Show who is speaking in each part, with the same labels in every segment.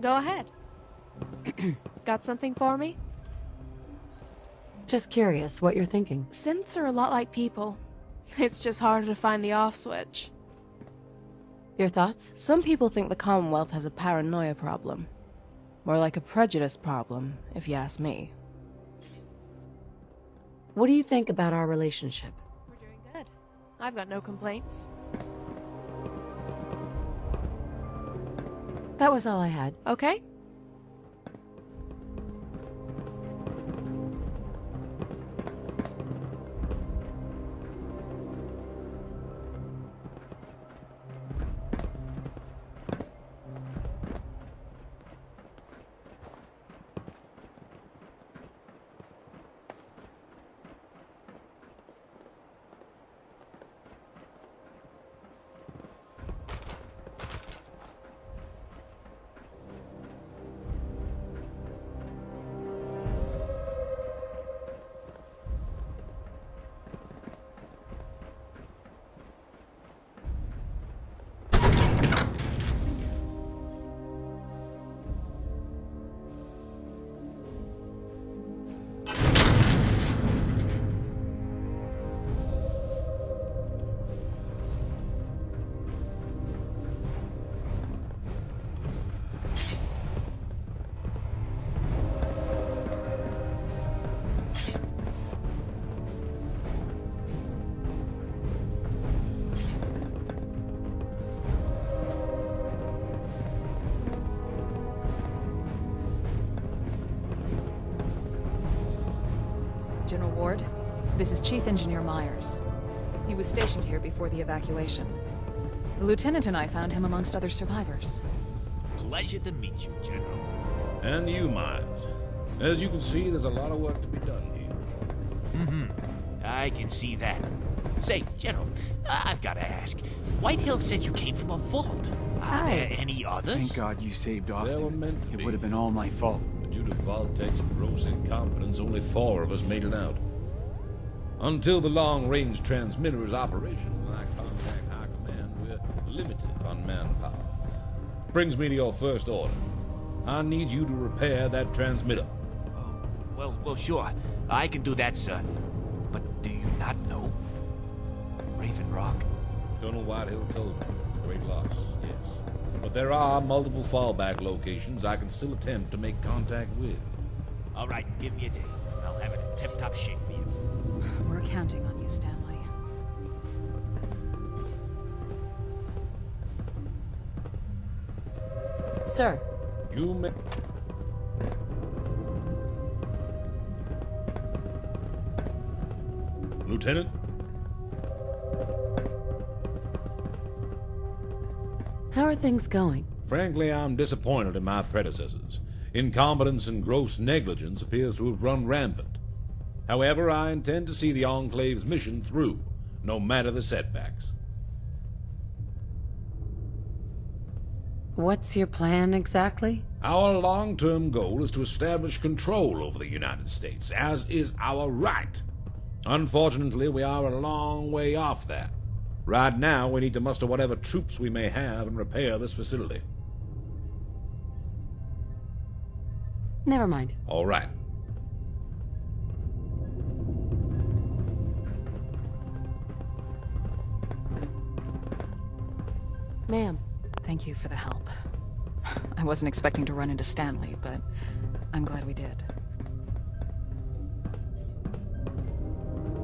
Speaker 1: Go ahead. Got something for me?
Speaker 2: Just curious what you're thinking.
Speaker 1: Synths are a lot like people. It's just harder to find the off switch.
Speaker 2: Your thoughts?
Speaker 1: Some people think the Commonwealth has a paranoia problem. More like a prejudice problem, if you ask me.
Speaker 2: What do you think about our relationship?
Speaker 1: We're doing good. I've got no complaints.
Speaker 2: That was all I had.
Speaker 1: Okay?
Speaker 3: General Ward, this is Chief Engineer Myers. He was stationed here before the evacuation. The Lieutenant and I found him amongst other survivors.
Speaker 4: Pleasure to meet you, General.
Speaker 5: And you, Miles. As you can see, there's a lot of work to be done here.
Speaker 4: I can see that. Say, General, I've got to ask. Whitehill said you came from a vault. Are there any others?
Speaker 6: Thank God you saved Austin.
Speaker 5: They were meant to
Speaker 6: It
Speaker 5: be.
Speaker 6: would have been all my fault.
Speaker 5: But due to Vault-Tech's gross incompetence, only 4 of us made it out. Until the long-range transmitter is operational and I contact High Command, we're limited on manpower. Brings me to your first order. I need you to repair that transmitter.
Speaker 4: Oh, well, sure. I can do that, sir. But do you not know? Raven Rock?
Speaker 5: Colonel Whitehill told me. Great loss, yes. But there are multiple fallback locations I can still attempt to make contact with.
Speaker 4: All right, give me a day. I'll have it in tip-top shape for you.
Speaker 3: We're counting on you, Stanley.
Speaker 2: Sir,
Speaker 5: You may... Lieutenant?
Speaker 2: how are things going?
Speaker 5: Frankly, I'm disappointed in my predecessors. Incompetence and gross negligence appears to have run rampant. However, I intend to see the Enclave's mission through, no matter the setbacks.
Speaker 2: What's your plan exactly?
Speaker 5: Our long-term goal is to establish control over the United States, as is our right. Unfortunately, we are a long way off that. Right now, we need to muster whatever troops we may have and repair this facility.
Speaker 2: Never mind.
Speaker 5: All right.
Speaker 2: Ma'am.
Speaker 3: Thank you for the help. I wasn't expecting to run into Stanley, but I'm glad we did.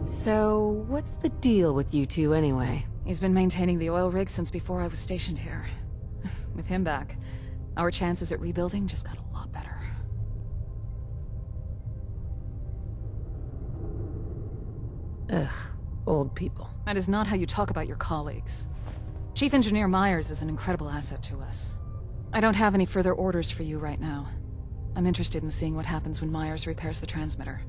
Speaker 2: So, what's the deal with you two anyway?
Speaker 3: He's been maintaining the oil rig since before I was stationed here. With him back, our chances at rebuilding just got a lot better.
Speaker 2: Ugh, old people.
Speaker 3: That is not how you talk about your colleagues. Chief Engineer Myers is an incredible asset to us. I don't have any further orders for you right now. I'm interested in seeing what happens when Myers repairs the transmitter.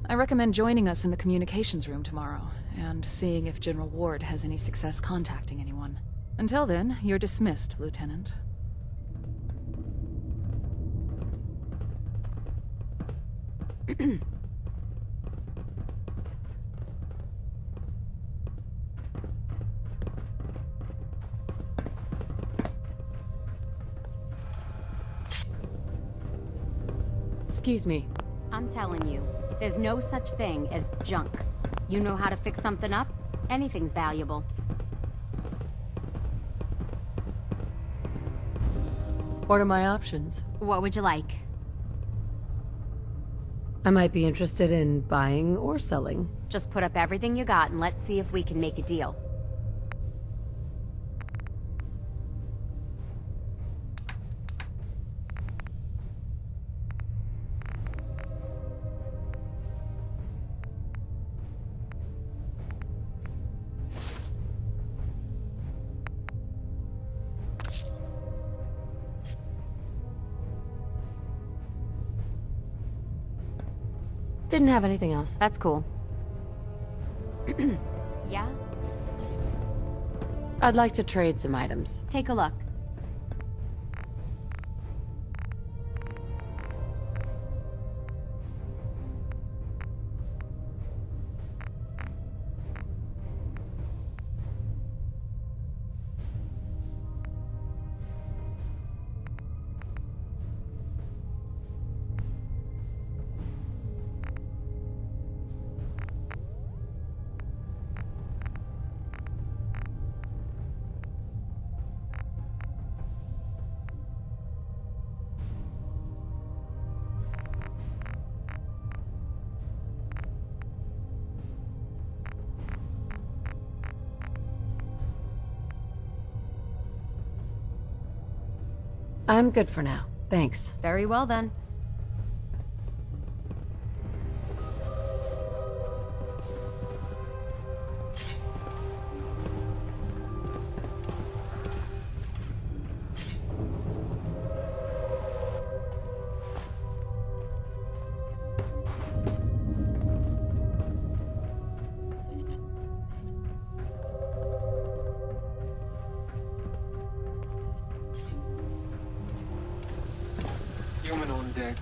Speaker 3: I recommend joining us in the communications room tomorrow, and seeing if General Ward has any success contacting anyone. Until then, you're dismissed, Lieutenant.
Speaker 2: Excuse me.
Speaker 7: I'm telling you, there's no such thing as junk. You know how to fix something up? Anything's valuable.
Speaker 2: What are my options?
Speaker 7: What would you like?
Speaker 2: I might be interested in buying or selling.
Speaker 7: Just put up everything you got and let's see if we can make a deal.
Speaker 2: Didn't have anything else.
Speaker 7: That's cool. Yeah?
Speaker 2: I'd like to trade some items.
Speaker 7: Take a look.
Speaker 2: I'm good for now. Thanks.
Speaker 7: Very well then.
Speaker 8: Human on deck.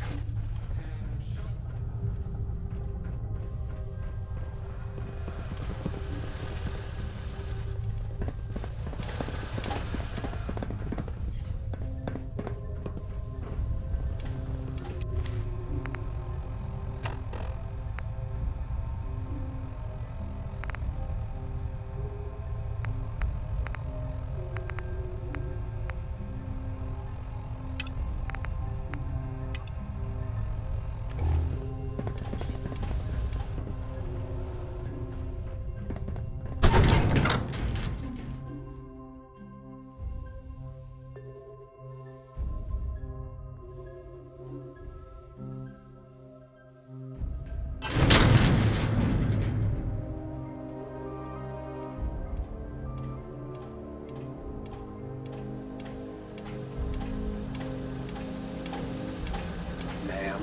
Speaker 8: Ma'am.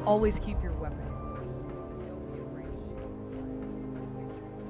Speaker 9: Always keep your weapon close, and don't be afraid to shoot inside. Waste that.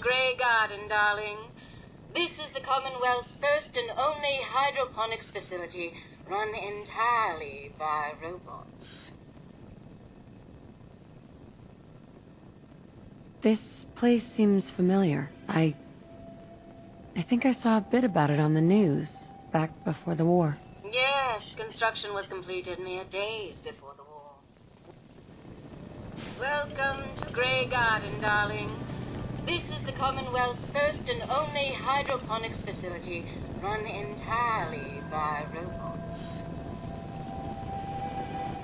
Speaker 10: Graygarden, darling. This is the Commonwealth's first and only hydroponics facility run entirely by robots.
Speaker 2: This place seems familiar. I think I saw a bit about it on the news back before the war.
Speaker 10: Yes, construction was completed mere days before the war. Welcome to Graygarden, darling. This is the Commonwealth's first and only hydroponics facility run entirely by robots.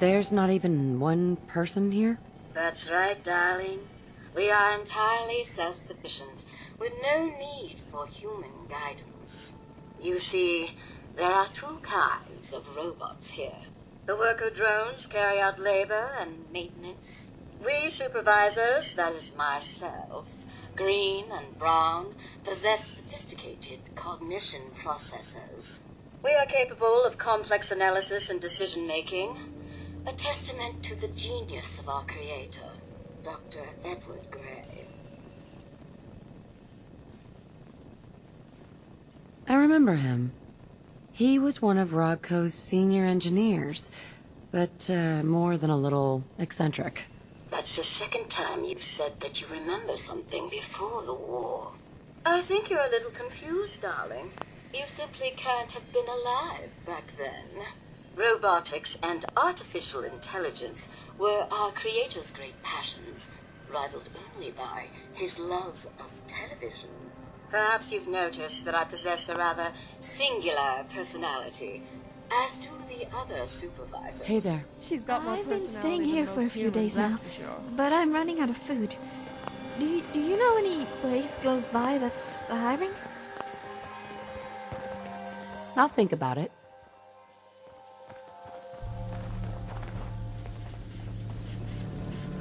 Speaker 2: There's not even one person here?
Speaker 10: That's right, darling. We are entirely self-sufficient, with no need for human guidance. You see, there are two kinds of robots here. The worker drones carry out labor and maintenance. We supervisors, that is myself, green and brown, possess sophisticated cognition processors. We are capable of complex analysis and decision-making, a testament to the genius of our creator, Dr. Edward Gray.
Speaker 2: I remember him. He was one of Rodco's senior engineers, but more than a little eccentric.
Speaker 10: That's the second time you've said that you remember something before the war. I think you're a little confused, darling. You simply can't have been alive back then. Robotics and artificial intelligence were our creator's great passions, rivaled only by his love of television. Perhaps you've noticed that I possess a rather singular personality, as do the other supervisors.
Speaker 2: Hey there.
Speaker 1: She's got more
Speaker 11: I've been
Speaker 1: personality
Speaker 11: staying
Speaker 1: than
Speaker 11: here for a
Speaker 1: most
Speaker 11: few
Speaker 1: humans,
Speaker 11: days now,
Speaker 1: that's for sure.
Speaker 11: but I'm running out of food. Do you know any place close by that's hiring?
Speaker 2: I'll think about it.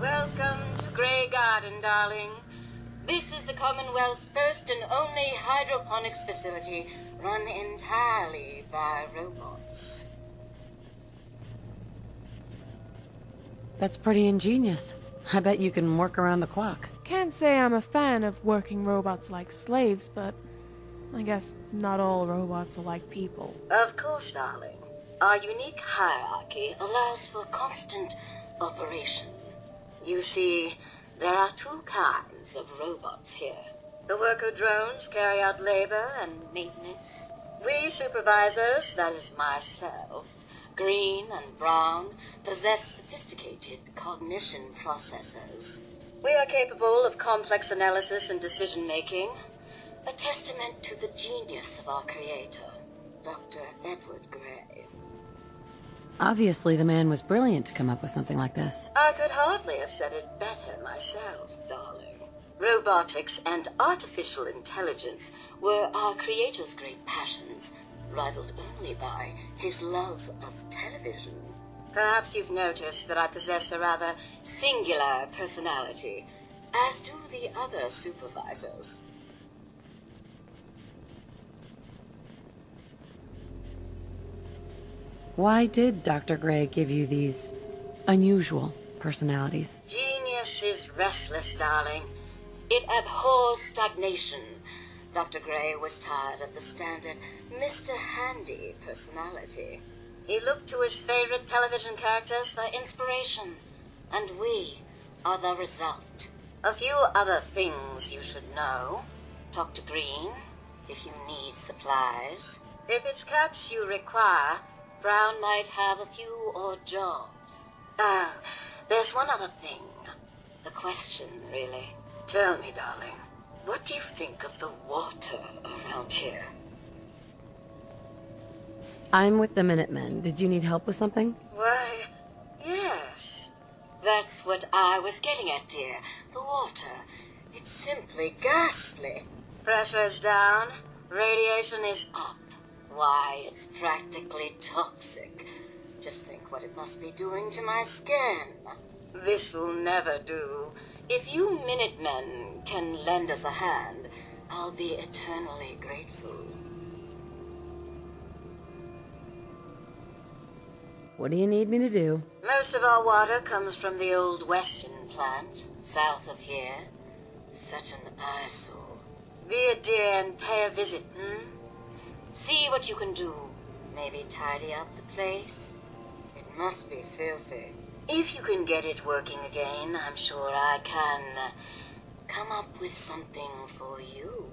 Speaker 10: Welcome to Graygarden, darling. This is the Commonwealth's first and only hydroponics facility run entirely by robots.
Speaker 2: That's pretty ingenious. I bet you can work around the clock.
Speaker 1: Can't say I'm a fan of working robots like slaves, but I guess not all robots are like people.
Speaker 10: Of course, darling. Our unique hierarchy allows for constant operation. You see, there are two kinds of robots here. The worker drones carry out labor and maintenance. We supervisors, that is myself, green and brown, possess sophisticated cognition processors. We are capable of complex analysis and decision-making, a testament to the genius of our creator, Dr. Edward Gray.
Speaker 2: Obviously, the man was brilliant to come up with something like this.
Speaker 10: I could hardly have said it better myself, darling. Robotics and artificial intelligence were our creator's great passions, rivaled only by his love of television. Perhaps you've noticed that I possess a rather singular personality, as do the other supervisors.
Speaker 2: Why did Dr. Gray give you these unusual personalities?
Speaker 10: Genius is restless, darling. It abhors stagnation. Dr. Gray was tired of the standard Mr. Handy personality. He looked to his favorite television characters for inspiration, and we are the result. A few other things you should know. Talk to Green if you need supplies. If it's caps you require, Brown might have a few odd jobs. There's one other thing. The question, really. Tell me, darling, what do you think of the water around here?
Speaker 2: I'm with the Minutemen. Did you need help with something?
Speaker 10: Why, yes. That's what I was getting at, dear. The water. It's simply ghastly. Pressure is down. Radiation is up. Why, it's practically toxic. Just think what it must be doing to my skin. This will never do. If you Minutemen can lend us a hand, I'll be eternally grateful.
Speaker 2: What do you need me to do?
Speaker 10: Most of our water comes from the old Weston plant, south of here. Such an eyesore. Be a dear and pay a visit, See what you can do. Maybe tidy up the place. It must be filthy. If you can get it working again, I'm sure I can come up with something for you.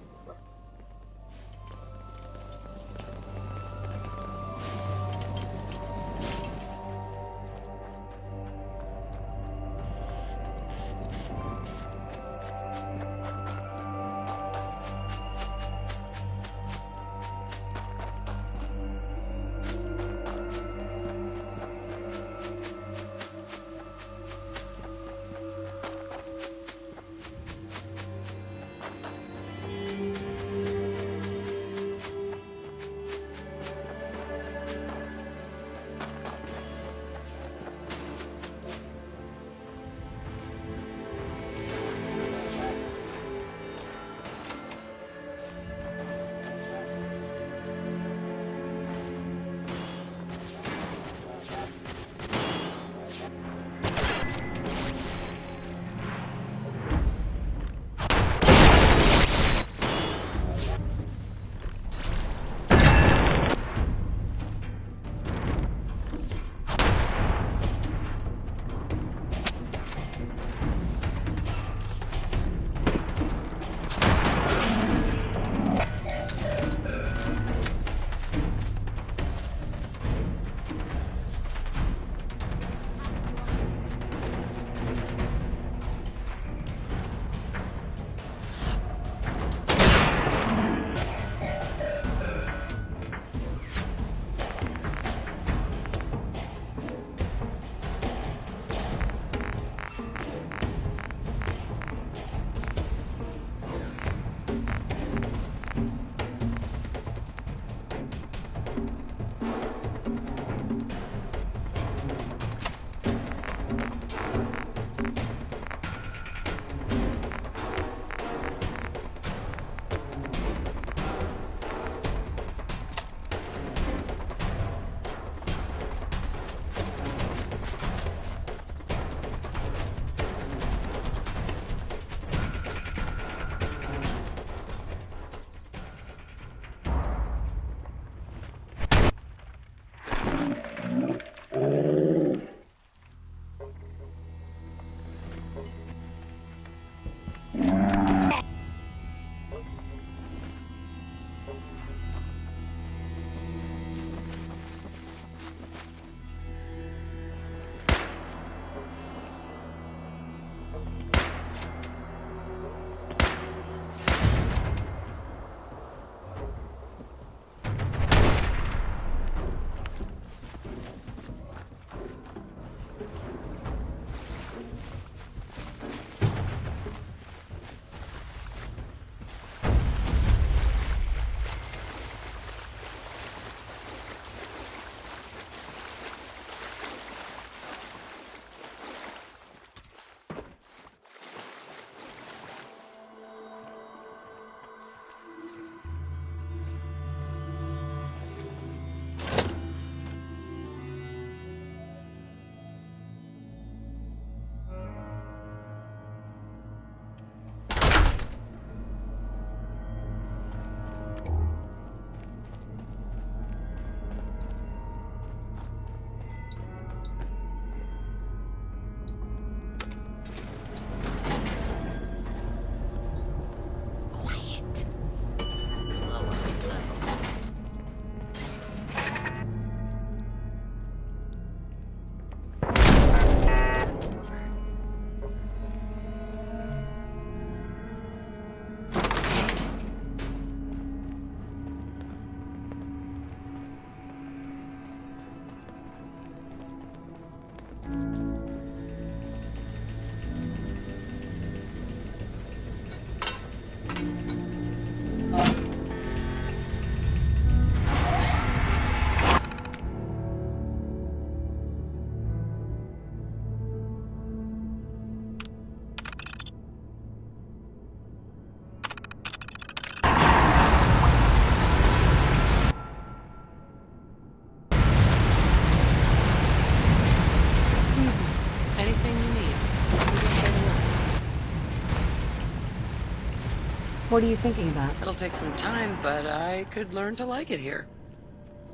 Speaker 2: What are you thinking about?
Speaker 12: It'll take some time, but I could learn to like it here.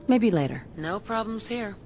Speaker 2: Maybe later.
Speaker 12: No problems here.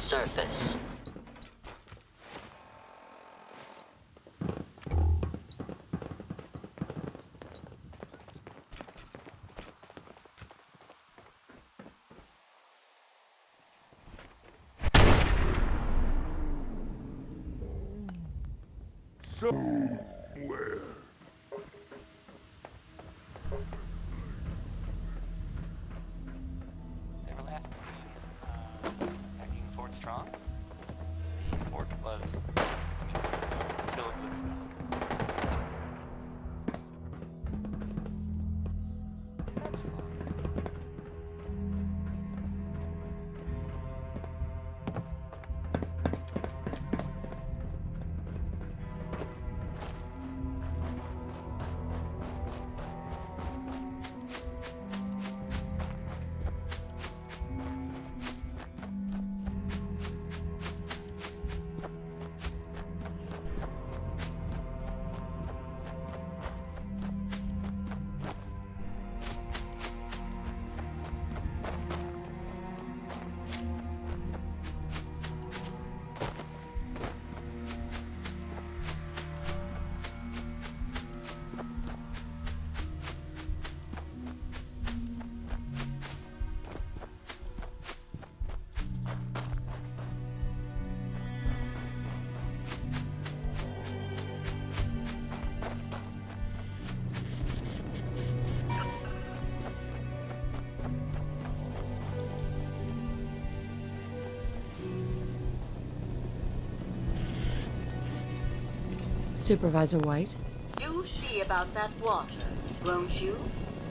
Speaker 10: surface.
Speaker 13: somewhere.
Speaker 14: They were last seen attacking Fort Strong. The fort was filled with
Speaker 2: Supervisor White?
Speaker 10: Do see about that water, won't you?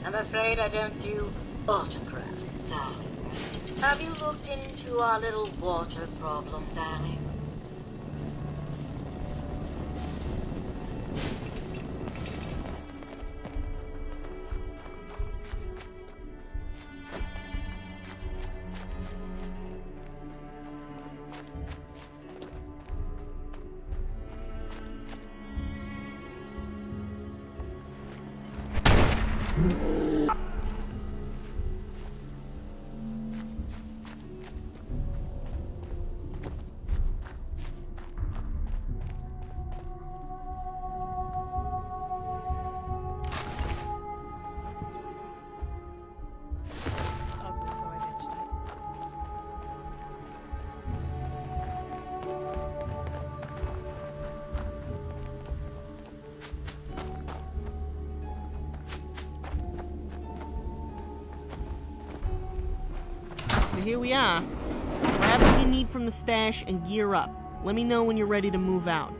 Speaker 10: I'm afraid I don't do autographs, darling. Have you looked into our little water problem, darling?
Speaker 15: So here we are. Grab what you need from the stash and gear up. Let me know when you're ready to move out.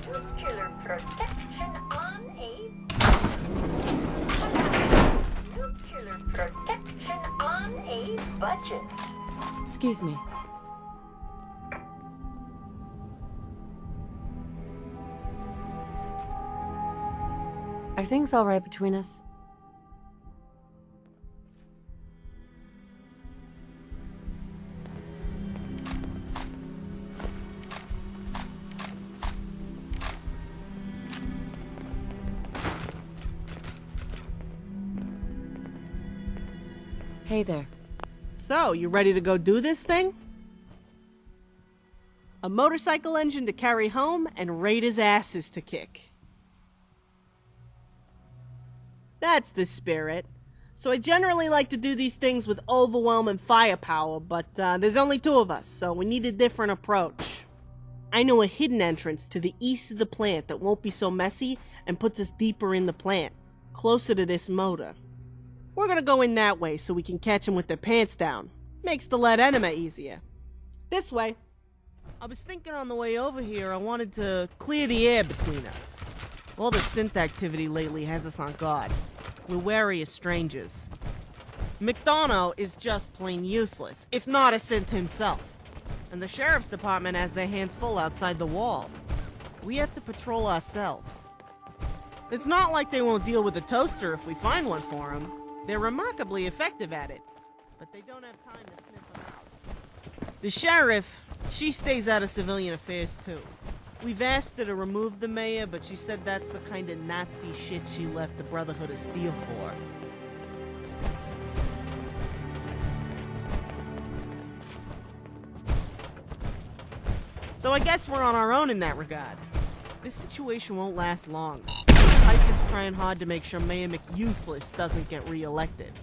Speaker 16: Nuclear protection on a... Nuclear protection on a budget.
Speaker 2: Excuse me. Are things all right between us? Hey there.
Speaker 15: So, you ready to go do this thing? A motorcycle engine to carry home and Raiders' asses to kick. That's the spirit. So I generally like to do these things with overwhelming firepower, but there's only two of us, so we need a different approach. I know a hidden entrance to the east of the plant that won't be so messy and puts us deeper in the plant, closer to this motor. We're gonna go in that way so we can catch them with their pants down. Makes the lead enema easier. This way. I was thinking on the way over here I wanted to clear the air between us. All the synth activity lately has us on guard. We're wary as strangers. McDonough is just plain useless, if not a synth himself. And the sheriff's department has their hands full outside the wall. We have to patrol ourselves. It's not like they won't deal with a toaster if we find one for them. They're remarkably effective at it, but they don't have time to sniff them out. The sheriff, she stays out of civilian affairs too. We've asked her to remove the mayor, but she said that's the kind of Nazi shit she left the Brotherhood of Steel for. So I guess we're on our own in that regard. This situation won't last long. Pike is trying hard to make sure Mayor McUseless doesn't get re-elected.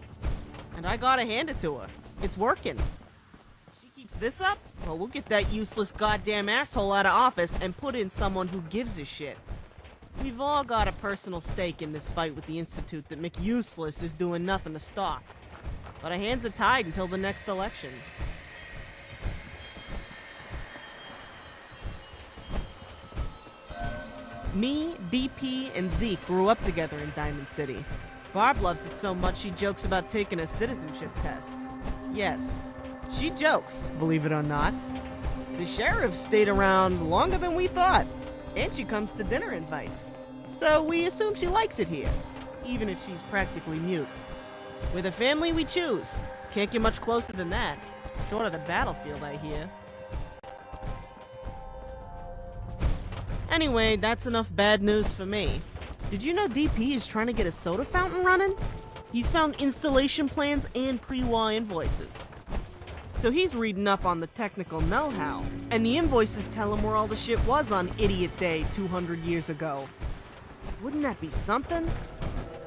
Speaker 15: And I gotta hand it to her. It's working. She keeps this up? Well, we'll get that useless goddamn asshole out of office and put in someone who gives a shit. We've all got a personal stake in this fight with the Institute that McUseless is doing nothing to stop. But our hands are tied until the next election. Me, DP, and Zeke grew up together in Diamond City. Barb loves it so much she jokes about taking a citizenship test. Yes, she jokes, believe it or not. The sheriff stayed around longer than we thought, and she comes to dinner invites. So we assume she likes it here, even if she's practically mute. We're the family we choose. Can't get much closer than that. Short of the battlefield, I hear. Anyway, that's enough bad news for me. Did you know DP is trying to get a soda fountain running? He's found installation plans and pre-war invoices. So he's reading up on the technical know-how, and the invoices tell him where all the shit was on Idiot Day 200 years ago. Wouldn't that be something?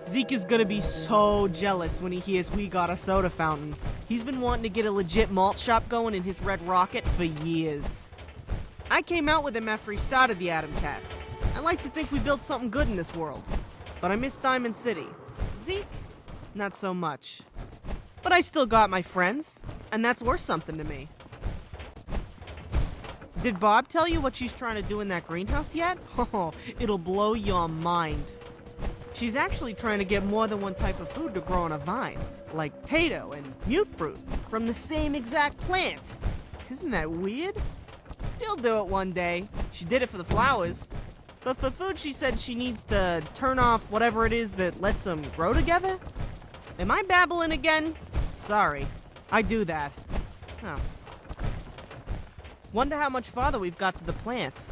Speaker 15: Zeke is gonna be so jealous when he hears we got a soda fountain. He's been wanting to get a legit malt shop going in his Red Rocket for years. I came out with him after he started the Atom Cats. I like to think we built something good in this world. But I miss Diamond City. Zeke? Not so much. But I still got my friends, and that's worth something to me. Did Bob tell you what she's trying to do in that greenhouse yet? Oh, it'll blow your mind. She's actually trying to get more than one type of food to grow on a vine, like potato and mute fruit, from the same exact plant. Isn't that weird? She'll do it one day. She did it for the flowers. But for food, she said she needs to turn off whatever it is that lets them grow together? Am I babbling again? Sorry. I do that. Oh. Wonder how much farther we've got to the plant.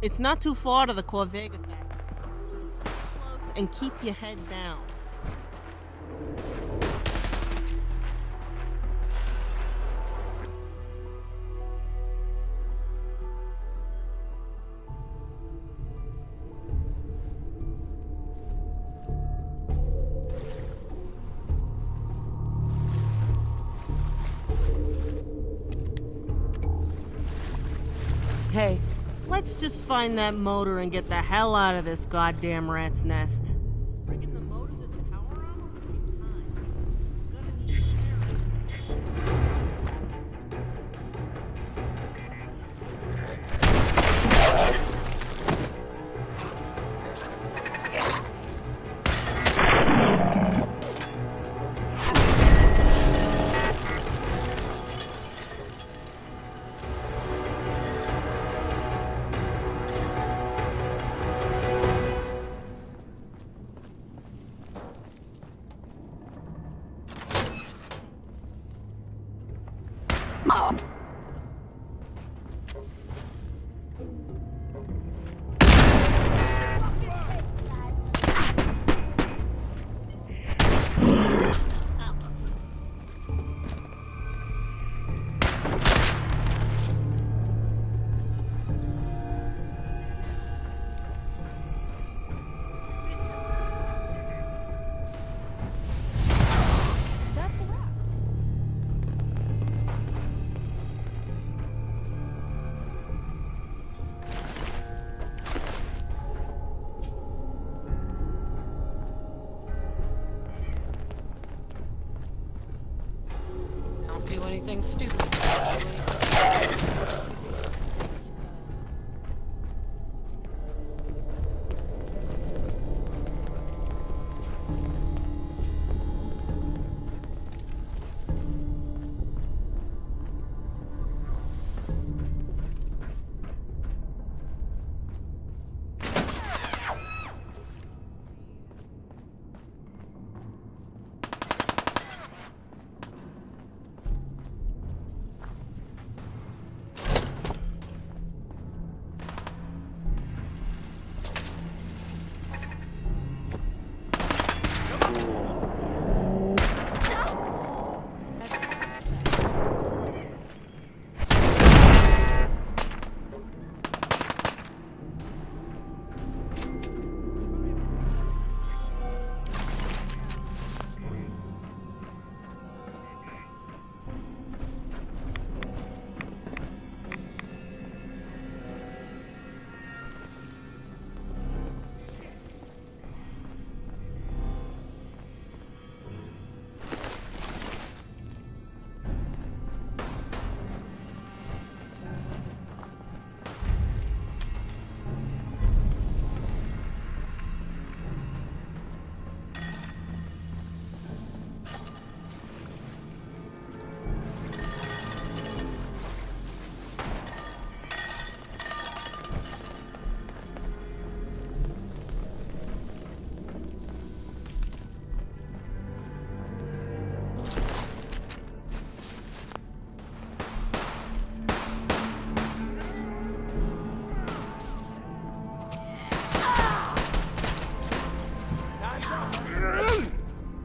Speaker 15: It's not too far to the Corvega factory. Just stay close and keep your head down.
Speaker 2: Hey.
Speaker 15: Let's just find that motor and get the hell out of this goddamn rat's nest. Bringing the motor to the power armor will take time. Gonna need
Speaker 12: anything stupid.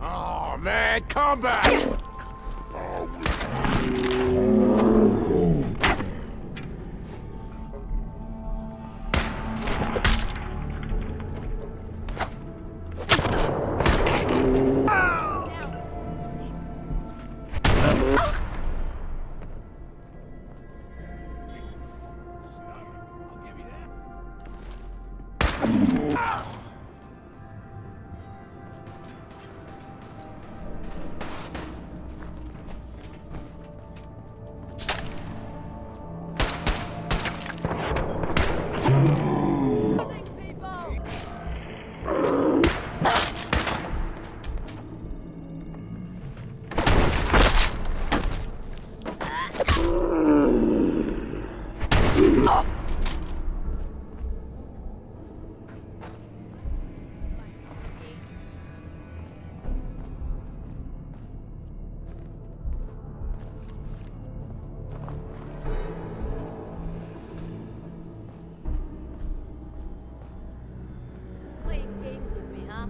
Speaker 13: Oh man, come back!
Speaker 10: Playing games with me, huh?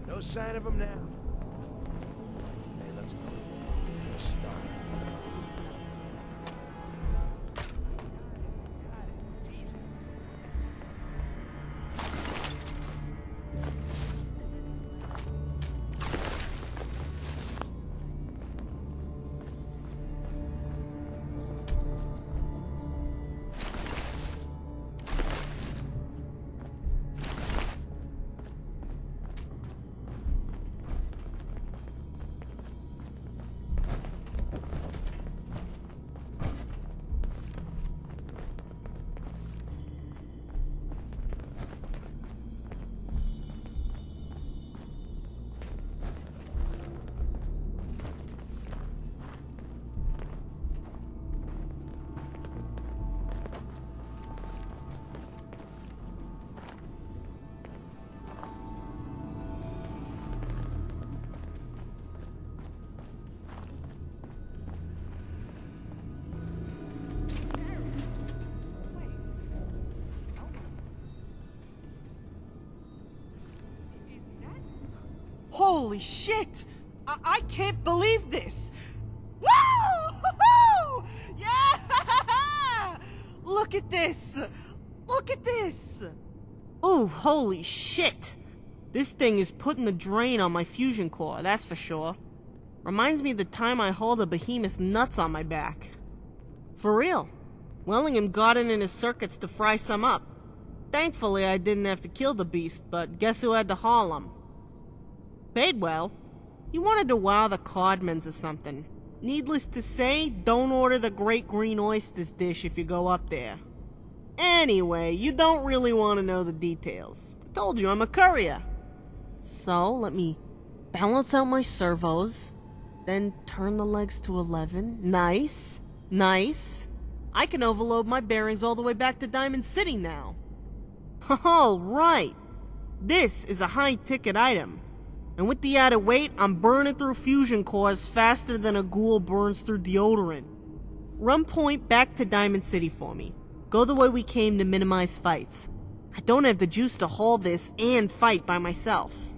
Speaker 13: No sign of him now. Hey, let's go. We'll start.
Speaker 15: Holy shit! I can't believe this! Woo! Yeah! Look at this! Look at this! Ooh, holy shit! This thing is putting the drain on my fusion core, that's for sure. Reminds me of the time I hauled a behemoth's nuts on my back. For real. Wellingham got it in his circuits to fry some up. Thankfully, I didn't have to kill the beast, but guess who had to haul him? Paid well. He wanted to wow the Codmans or something. Needless to say, don't order the Great Green Oysters dish if you go up there. Anyway, you don't really want to know the details. I told you I'm a courier. So, let me balance out my servos, then turn the legs to 11. Nice. Nice. I can overload my bearings all the way back to Diamond City now. Oh, right. This is a high-ticket item. And with the added weight, I'm burning through fusion cores faster than a ghoul burns through deodorant. Run point back to Diamond City for me. Go the way we came to minimize fights. I don't have the juice to haul this and fight by myself.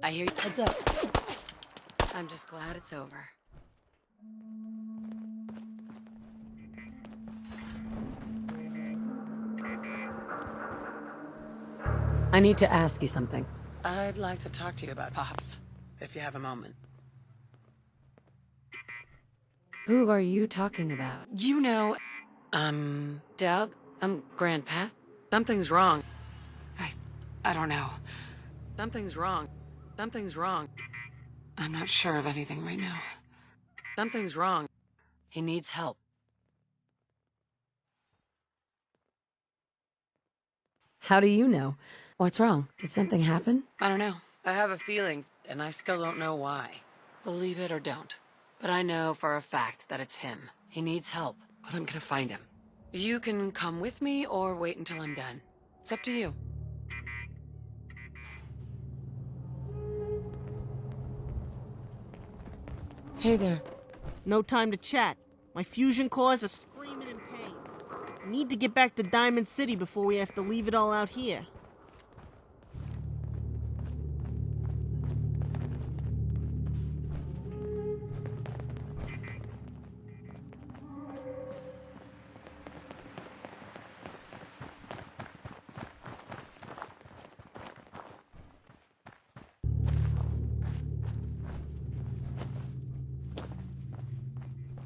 Speaker 2: I hear you. Heads up. I'm just glad it's over. I need to ask you something.
Speaker 12: I'd like to talk to you about Pops, if you have a moment.
Speaker 2: Who are you talking about?
Speaker 12: You know...
Speaker 2: Doug? Grandpa?
Speaker 12: Something's wrong. I don't know. Something's wrong. Something's wrong. I'm not sure of anything right now. Something's wrong.
Speaker 2: He needs help. How do you know? What's wrong? Did something happen?
Speaker 12: I don't know. I have a feeling, and I still don't know why. Believe it or don't.
Speaker 2: But I know for a fact that it's him. He needs help.
Speaker 12: But I'm gonna find him. You can come with me or wait until I'm done. It's up to you.
Speaker 2: Hey there.
Speaker 15: No time to chat. My fusion cores are screaming in pain. I need to get back to Diamond City before we have to leave it all out here.